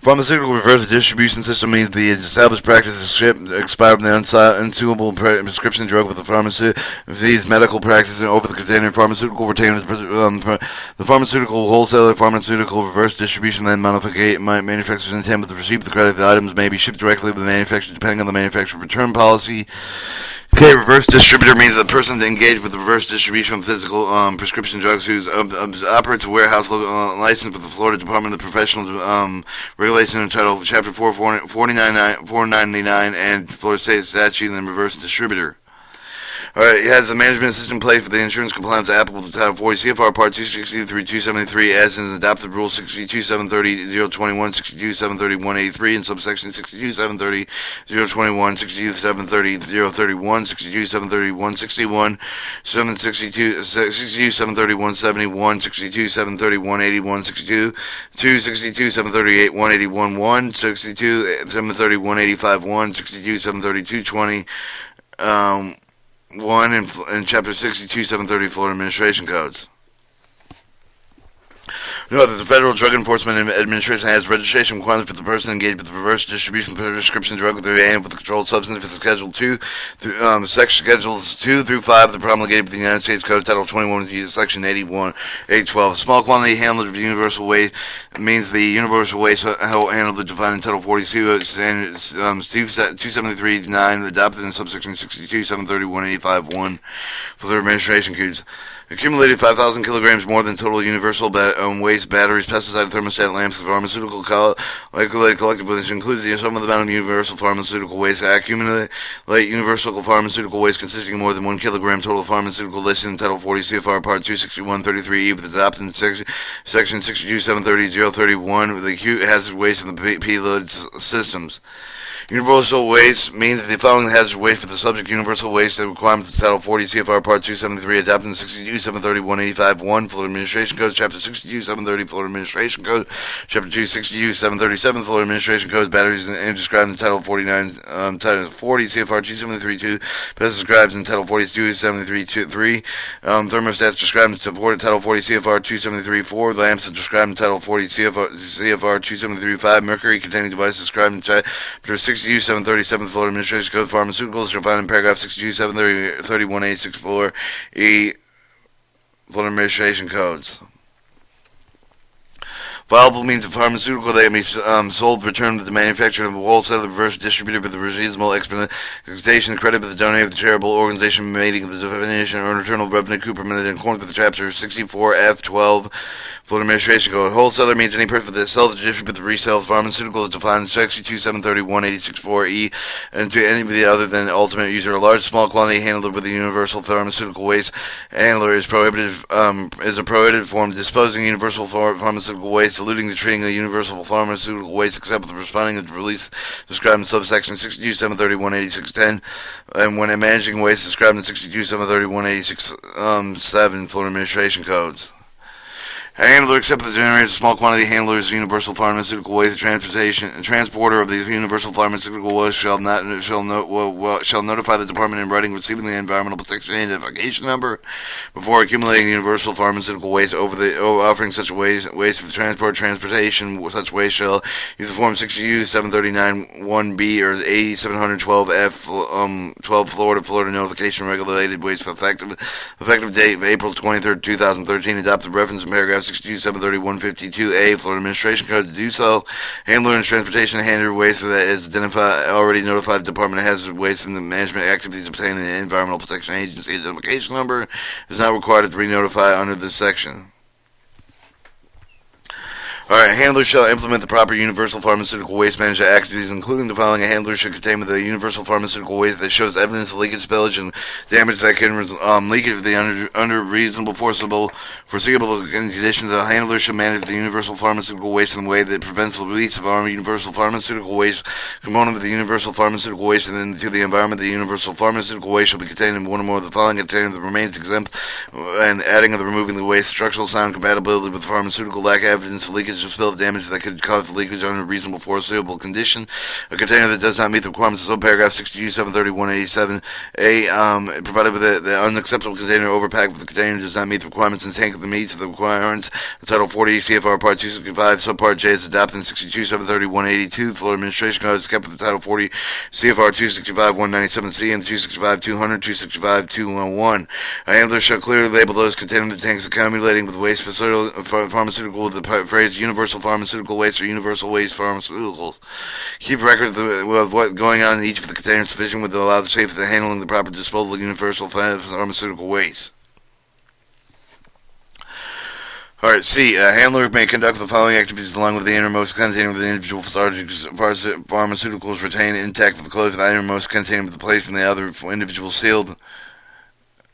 Pharmaceutical reverse distribution system means the established practice to ship expired and unsuitable prescription drug with the pharmacy. These medical practices over the container pharmaceutical retainers. The pharmaceutical wholesaler pharmaceutical reverse distribution then manufacturers intend to receive the credit. The items may be shipped directly with the manufacturer depending on the manufacturer return policy. Okay, reverse distributor means the person engaged with the reverse distribution of physical prescription drugs who operates a warehouse licensed with the Florida Department of Professional Regulation entitled Chapter 499 and Florida State Statute and reverse distributor. Alright, it has the management system in place for the insurance compliance applicable to Title 40 CFR Part 263-273 as in adopted Rule 62.730.021, 62.730.183, and subsection 62.730.021, 62.730.031, 62.730.161, 62.730.171, 62.730.181, 62.730.181, 62.730.185.1, 62.730.220, 1 in Chapter 62.730 Florida Administration Codes. Note that the Federal Drug Enforcement Administration has registration requirements for the person engaged with the reverse distribution of a prescription drug with and with a controlled substance for Schedule 2, Schedules 2 through 5, the promulgated with the United States Code, Title 21, Section 812. Small quantity handled of universal waste means the universal waste handled defined in Title 42, Standards 273.9, adopted in subsection 62.730.185.1 for the administration codes. Accumulated 5,000 kilograms more than total universal waste, batteries, pesticide, thermostat, lamps, pharmaceutical collective, which includes the sum of the amount of universal pharmaceutical waste. Accumulate universal pharmaceutical waste consisting of more than 1 kilogram total pharmaceutical listed in Title 40 CFR Part 261.33E, with adopted in Section 62.730.031, the acute hazard waste of the P-load systems. Universal waste means that the following hazardous waste for the subject universal waste the requirement of Title 40 CFR Part 273 adopted in 62.730.185.1 Florida Administration Code, Chapter 62.730 Florida Administration Code, Chapter 2 62.737 Florida Administration Code, batteries and described in Title 49 Title 40 CFR 273.2, best described in Title 42.73.3, thermostats described in Title 40 CFR 273.4, lamps described in Title 40 CFR 273.5, mercury containing devices described in Chapter 62.737 Florida Administration Code, pharmaceuticals are found in paragraph 62.730.184 E Florida Administration Codes. Viable means of pharmaceutical that can be sold, returned to the manufacturer of the wholesaler, reverse distributed with the reasonable expectation credit with the donor of the charitable organization meeting the definition or internal revenue coup permitted in accordance with the Chapter 64F12 Florida Administration Code. Wholesaler means any person that sells, distributes, the resale of pharmaceutical is defined in 62.730.186.4E and to anybody other than the ultimate user. A large, small quantity handled with the universal pharmaceutical waste handler is prohibited. Is a prohibited form disposing universal pharmaceutical waste, eluding the treating of universal pharmaceutical waste except with the responding of the release described in subsection 62.730.186.10 and when managing waste described in 62.730.186.7 Florida Administration Codes. A handler except the generator of small quantity handlers universal pharmaceutical waste. Transporter of these universal pharmaceutical waste shall notify the department in writing receiving the environmental protection identification number before accumulating universal pharmaceutical waste offering such waste for transportation. Such waste shall use the form 62.739.1B or 8712F 12 Florida notification regulated waste for effective date of April 23rd, 2013. Adopted reference in paragraph 62.730.152A Florida Administration Code to do so. Handler and transportation of handler waste that is already notified the Department of Hazardous Waste and the management activities obtaining the Environmental Protection Agency identification number is not required to re-notify under this section. Alright, handlers shall implement the proper universal pharmaceutical waste management activities, including the following. A handler should contain the universal pharmaceutical waste that shows evidence of leakage, spillage, and damage that can leak if they under reasonable, foreseeable conditions. A handler should manage the universal pharmaceutical waste in a way that prevents the release of our universal pharmaceutical waste component of the universal pharmaceutical waste into the environment. The universal pharmaceutical waste shall be contained in one or more of the following container that remains exempt, and adding or removing the waste. Structural sound compatibility with the pharmaceutical, lack of evidence of leakage or spill of damage that could cause the leakage under a reasonable, foreseeable condition. A container that does not meet the requirements of subparagraph 62, 730, 187A, provided with the unacceptable container overpacked with the container does not meet the requirements and tank that meets the requirements. Title 40 CFR Part 265 Subpart J is adopted in 62, 730, 182. Florida Administration Code is kept with the Title 40 CFR 265, 197C and 265, 200, 265, 201. A handler shall clearly label those containing the tanks accumulating with waste pharmaceutical with the phrase universal pharmaceutical waste or universal waste pharmaceuticals. Keep record of what's going on in each of the containers sufficient with allow the safety of handling the proper disposal of universal pharmaceutical waste. Alright, C. A handler may conduct the following activities along with the innermost container of the individual pharmaceuticals retained intact with the close of the innermost container with the place from the other individual sealed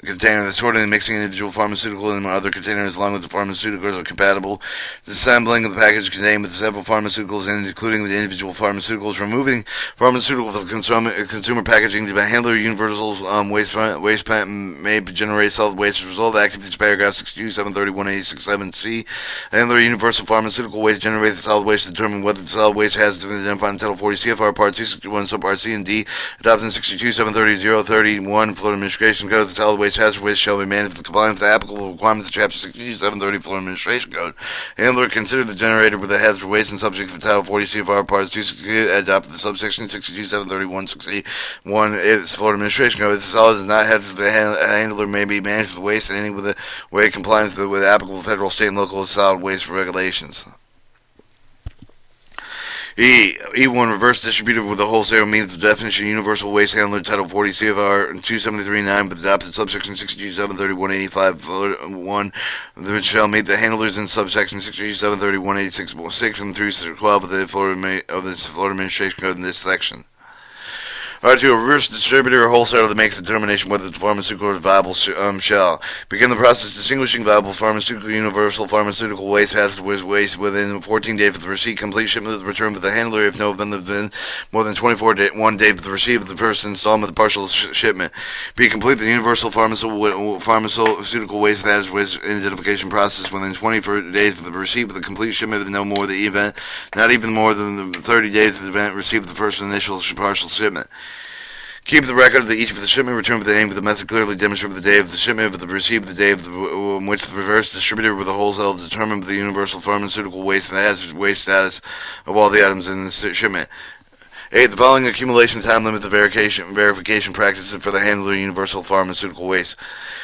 container. The sorting and mixing individual pharmaceutical and other containers along with the pharmaceuticals are compatible. The assembling of the package contained with several pharmaceuticals and including the individual pharmaceuticals. Removing pharmaceutical from the consumer packaging. The handler universal waste plant may generate solid waste as a result of activities paragraph 62, 730, 186.7c. Handler universal pharmaceutical waste generates solid waste to determine whether the solid waste has been identified in Title 40 CFR Part 261 Subpart C and D. Adopted in 62, 730, 031 Florida Administration Code. The solid waste hazard waste shall be managed with compliance with the applicable requirements of Chapter 60, 730 Florida Administration Code. Handler considered the generator with the hazard waste and subject to Title 40 CFR Part 262 adopted the subsection 62, 731, 61 It's Florida Administration Code. If the solid is not hazardous, the handler may be managed with waste and any with the way compliance with applicable federal, state, and local solid waste regulations. E1 reverse distributor with a wholesale means the definition of universal waste handler Title 40 CFR 273.9 but adopted subsection 62, 730, 185 1 which shall meet the handlers in subsection 62, 730, 186 6 and through 12 of the Florida Administration Code in this section. Alright, to a reverse distributor or wholesaler that makes the determination whether the pharmaceutical is viable shall begin the process distinguishing viable pharmaceutical universal pharmaceutical waste hazardous waste within 14 days of the receipt, complete shipment of the return to the handler if no event has been more than 1 day of the receipt of the first installment of the partial shipment. B. Complete the universal pharmaceutical waste hazardous waste identification process within 24 days of the receipt with a complete shipment of no more than the event, not even more than the 30 days of the event received the first initial partial shipment. Keep the record of each of the shipment returned with the name of the method clearly demonstrated with the day of the shipment of the received the day of which the reverse distributor with the wholesale determined the universal pharmaceutical waste and the hazardous waste status of all the items in the shipment. 8. The following accumulation time limit the verification practices for the handler of universal pharmaceutical waste.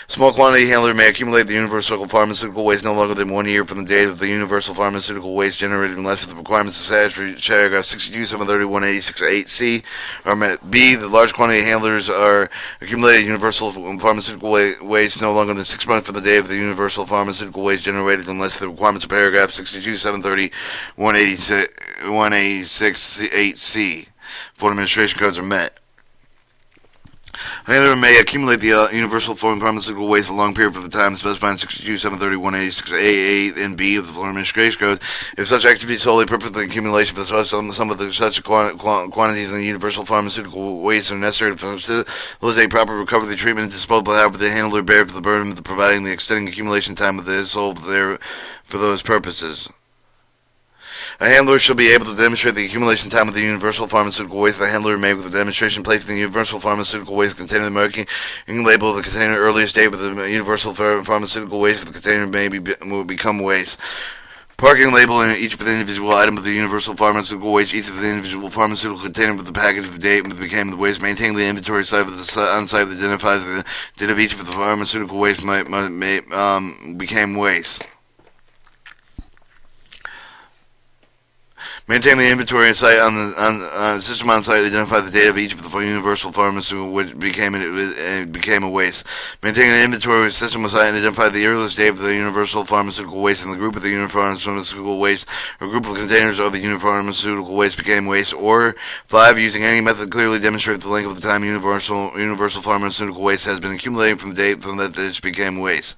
Small quantity handler may accumulate the universal pharmaceutical waste no longer than 1 year from the date of the universal pharmaceutical waste generated unless the requirements of paragraph 62, 730, 186, 8C are met. B. The large quantity handlers are accumulated universal pharmaceutical waste no longer than 6 months from the day of the universal pharmaceutical waste generated unless the requirements of paragraph 62, 730, 186, 8C. Florida Administration Codes are met. Handler may accumulate the universal pharmaceutical waste a long period for the time specified in 62, 730, 186, A, and B of the Florida Administration Code. If such activity solely purpose the accumulation of some of such quantities in the universal pharmaceutical waste are necessary to facilitate proper recovery, treatment, and disposal, however, the handler bears the burden of providing the extending accumulation time of the sold there for those purposes. A handler shall be able to demonstrate the accumulation time of the universal pharmaceutical waste. The handler may, with the demonstration, placing the universal pharmaceutical waste container in the marking label of the container earliest date with the universal pharmaceutical waste of the container may become waste. Parking label in each of the individual item of the universal pharmaceutical waste, each of the individual pharmaceutical container with the package of the date when it became the waste. Maintain the inventory side of the on-site that identifies the date of each of the pharmaceutical waste became waste. Maintain the inventory in site on the system on site. Identify the date of each of the universal pharmaceutical which became a waste. Maintain an inventory system on site and identify the earliest date of the universal pharmaceutical waste and the group of the universal pharmaceutical waste or group of containers of the universal pharmaceutical waste became waste. Or 5. Using any method clearly demonstrate the length of the time universal pharmaceutical waste has been accumulating from the date from that it became waste.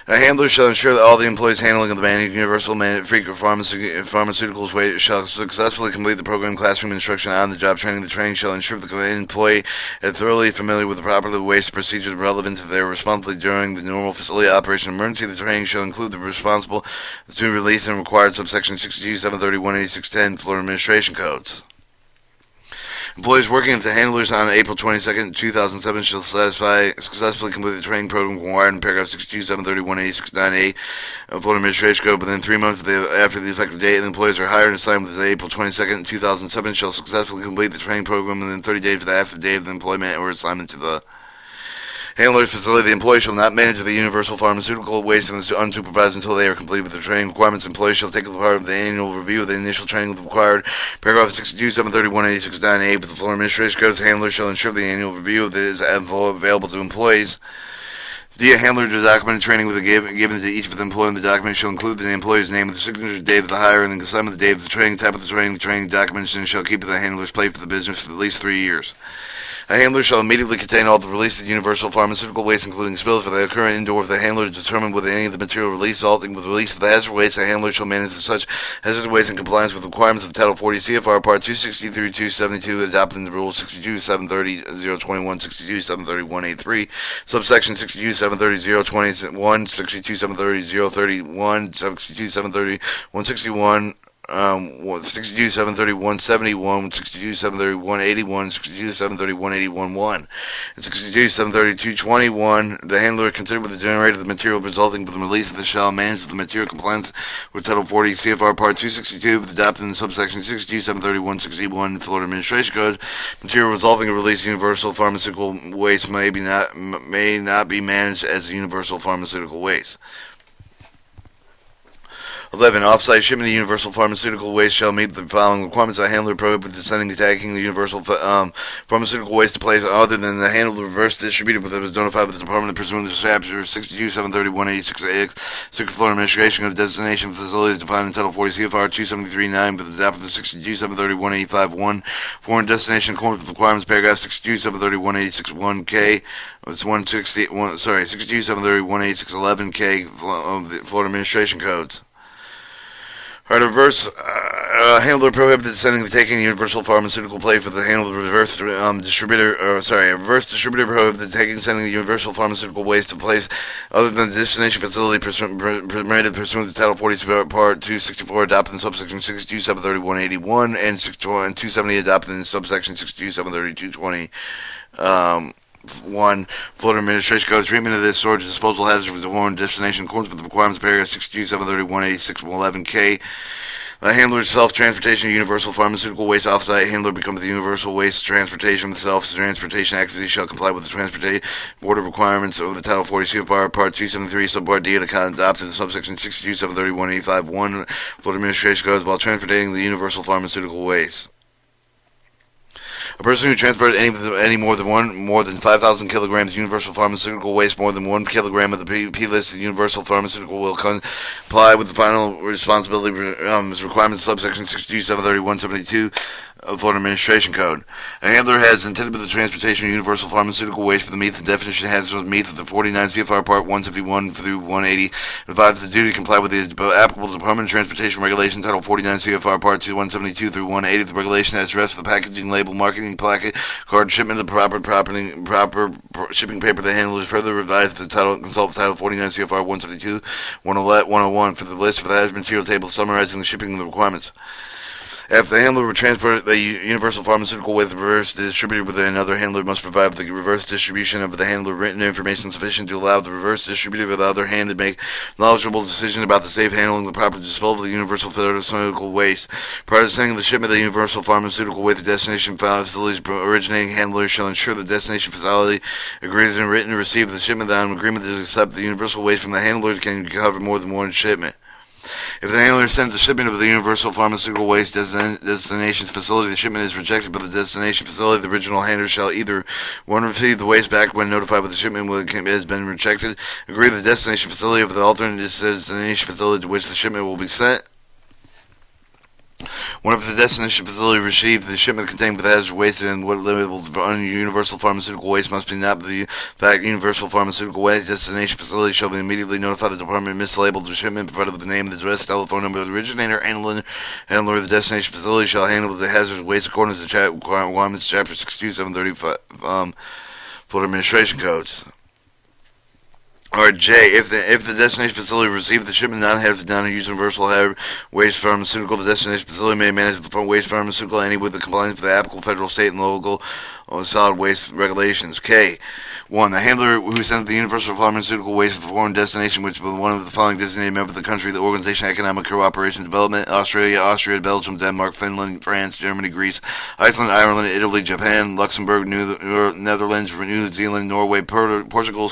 A handler shall ensure that all the employees handling of the universal pharmaceuticals waste shall successfully complete the program classroom instruction on the job training. The training shall ensure that the employee is thoroughly familiar with the proper waste procedures relevant to their responsibility during the normal facility operation emergency. The training shall include the responsible to release and required subsection 62, 731, 8610 Florida Administration Codes. Employees working at the handlers on April 22nd, 2007 shall successfully complete the training program required in paragraph 62, 731, 8698 of Florida Administration Code within 3 months after the effective date, and the employees are hired and assigned with April 22nd, 2007 shall successfully complete the training program within 30 days after the date of the employment or assignment to the handler's facility. The employee shall not manage the universal pharmaceutical waste unsupervised until they are complete with their training requirements. Employees shall take part of the annual review of the initial training required. Paragraph 62, 731, 8698 of the Florida Administration Code. The handler shall ensure the annual review of this is available to employees. The handler to document training with given to each of the employees. The document shall include the employee's name, the signature, the date of the hire, and the assignment, the date of the training, type of the training documents, and shall keep the handler's place for the business for at least 3 years. A handler shall immediately contain all the released universal pharmaceutical waste, including spills, if they occur indoor. If the handler to determine whether any of the material released resulting with the release of the hazardous waste, a handler shall manage such hazardous waste in compliance with the requirements of Title 40 CFR Part 263-272, adopting the Rule 62-730-021, 62-730-183, subsection 62-730-021, 62-730-031, 62-730-161, 62, 730, 171, 62, 730, 181, 62, 730, 181, and 62, 730, 221. The handler considered with the generator of the material resulting from the release of the shall manage the material compliance with Title 40 CFR Part 262 with adopted in subsection 62, 730, 161 Florida Administration Code. Material resulting in release of universal pharmaceutical waste may not be managed as universal pharmaceutical waste. 11. Off-site shipment of universal pharmaceutical waste shall meet the following requirements. A handler prohibits sending and tagging the universal pharmaceutical waste to place other than the handle the reverse distributor that was notified with the department pursuant to chapter 62, 730, 186 Circuit Florida Administration of the destination facilities defined in Title 40 CFR 273.9 with the adopted 62, 730, 185.1 foreign destination according with requirements paragraph 62, 730, 186.1 K. It's 62, 730, 186.11 K of the Florida Administration Codes. Alright, reverse handler prohibited sending and taking the universal pharmaceutical plate for the handle of the reverse distributor. A reverse distributor prohibited taking and sending the universal pharmaceutical waste to place other than the destination facility permitted pursuant to Title 40 Part 264 adopted in subsection 62, 730, 181 and 270 adopted in subsection 62, 730, 220. 1. Florida Administration Code. Treatment of this storage and disposal hazard with the foreign destination in accordance with the requirements of paragraph 62, 730, 186, 11 K. The handler self-transportation of universal pharmaceutical waste off-site handler becomes the universal waste transportation. The self-transportation activity shall comply with the transportation border requirements of the Title 40 CFR Part 273 Subpart D of the Code adopted in subsection 62, 730, 185, 1 Florida Administration Code while transporting the universal pharmaceutical waste. A person who transported any more than 5,000 kilograms of universal pharmaceutical waste, more than 1 kilogram of the P-list of universal pharmaceutical will comply with the final responsibility requirements subsection 62, 730, 172 of Florida Administration Code. A handler has intended with the transportation of universal pharmaceutical waste for the meet the definition has with meet of the 49 CFR Part 151 through 180, provided the duty to comply with the applicable Department of Transportation Regulation Title 49 CFR Part 172 through 180. The regulation has addressed the packaging, label, marketing, placket, card, shipment of the proper shipping paper. The handler is further revised the title consult Title 49 CFR 172 101 for the list of the hazardous material table summarizing the shipping requirements. After the handler would transport the universal pharmaceutical with the reverse distributor with another handler must provide the reverse distribution of the handler written information sufficient to allow the reverse distributor with the other hand to make knowledgeable decision about the safe handling of the proper disposal of the universal pharmaceutical waste. Prior to sending the shipment of the universal pharmaceutical waste, the destination facility's originating handler shall ensure the destination facility agrees in written to receive the shipment on agreement to accept the universal waste from the handler can cover more than one shipment. If the handler sends the shipment of the Universal Pharmaceutical Waste destination's facility, the shipment is rejected by the destination facility. The original handler shall either one receive the waste back when notified that the shipment has been rejected, agree with the destination facility of the alternate destination facility to which the shipment will be sent. One of the destination facility received the shipment contained with hazardous waste and what labeled universal pharmaceutical waste must be not the fact universal pharmaceutical waste destination facility shall be immediately notify the department mislabeled the shipment provided with the name, the address, telephone number of the originator, handler of the destination facility shall handle the hazardous waste according to the requirements of Chapter 62, 735 Florida Administration Codes. Or J, if the destination facility received the shipment not have done use universal waste pharmaceutical, the destination facility may manage the waste pharmaceutical any with the compliance with the applicable federal, state, and local solid waste regulations. K. 1. The handler who sent the universal pharmaceutical waste to the foreign destination, which was one of the following designated members of the country, the Organization of Economic Cooperation and Development: Australia, Austria, Belgium, Denmark, Finland, France, Germany, Greece, Iceland, Ireland, Italy, Japan, Luxembourg, Netherlands, New Zealand, Norway, Portugal,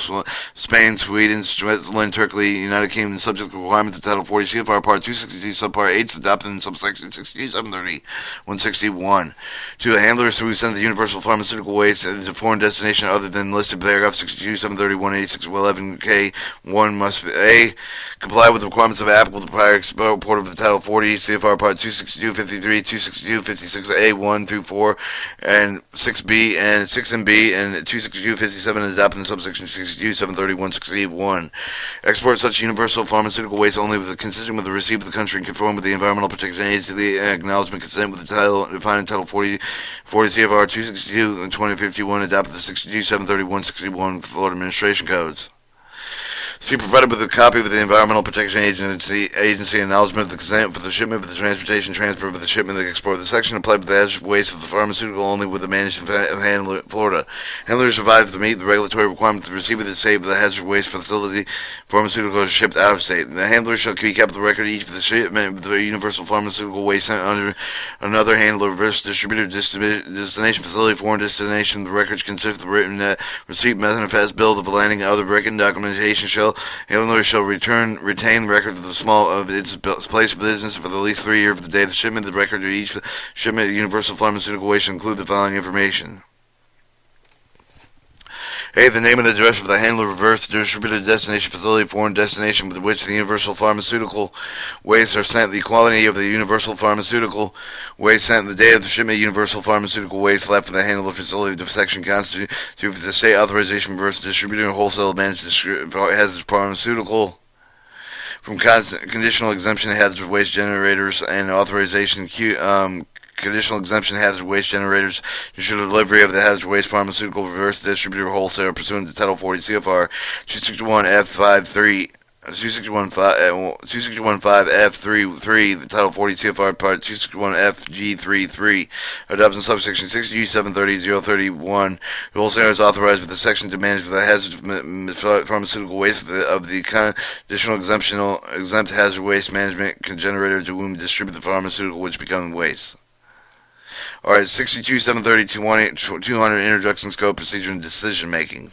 Spain, Sweden, Switzerland, Turkey, United Kingdom, subject to requirements of Title 40 CFR Part 262, Subpart 8, adopted in subsection 6730, 161. 2. The handlers who sent the universal pharmaceutical waste to a foreign destination other than listed paragraph 62, 731, 86, 11K, 1 must A. comply with the requirements of applicable to prior export of the Title 40 CFR Part 262, 53, 262, 56A, 1 through 4, and 6B, and 6 and B, and 262, 57, adopted in subsection 62, 731, 61. Export such universal pharmaceutical waste only with consistent with the receipt of the country and conform with the Environmental Protection Agency, the acknowledgement consent with the title defined in Title 40 CFR 262 and 2051, adopted the 62, 731, 61 Florida Administration Codes. C. Provided with a copy of the Environmental Protection Agency acknowledgement of the consent for the shipment of the transportation, transfer of the shipment, the export. The section applied to the hazardous waste of the pharmaceutical only with the managed handler, Florida. Handlers survived to meet the regulatory requirement to receive the state of the hazardous waste facility. Pharmaceuticals shipped out of state. The handler shall keep up the record each of the shipment of the universal pharmaceutical waste sent under another handler, reverse distributor, destination facility, foreign destination. The records consist of the written receipt, manifest bill, the landing, other written documentation shall handler shall retain record of its place of business for at least 3 years of the day of the shipment. The record of each shipment of universal pharmaceutical waste shall include the following information. A. The name and address of the handler, reverse distributed destination facility, foreign destination with which the universal pharmaceutical waste are sent, the quality of the universal pharmaceutical waste sent, the day of the shipment of universal pharmaceutical waste left for the handler facility. The section constitutes the state authorization reverse distributor and wholesale managed hazardous pharmaceutical from conditional exemption hazardous waste generators and authorization conditional exemption hazard waste generators to ensure the delivery of the hazard waste pharmaceutical reverse distributor wholesale pursuant to Title 40 CFR 261 F53 261.5 F33, the Title 40 CFR Part 261 FG33, adopting subsection 60 730 031. The wholesaler is authorized with the section to manage the hazardous pharmaceutical waste of the conditional exempt hazard waste management generator to whom distribute the pharmaceutical which become waste. Alright, 62, 730, 200, introduction, scope, procedure, and decision making.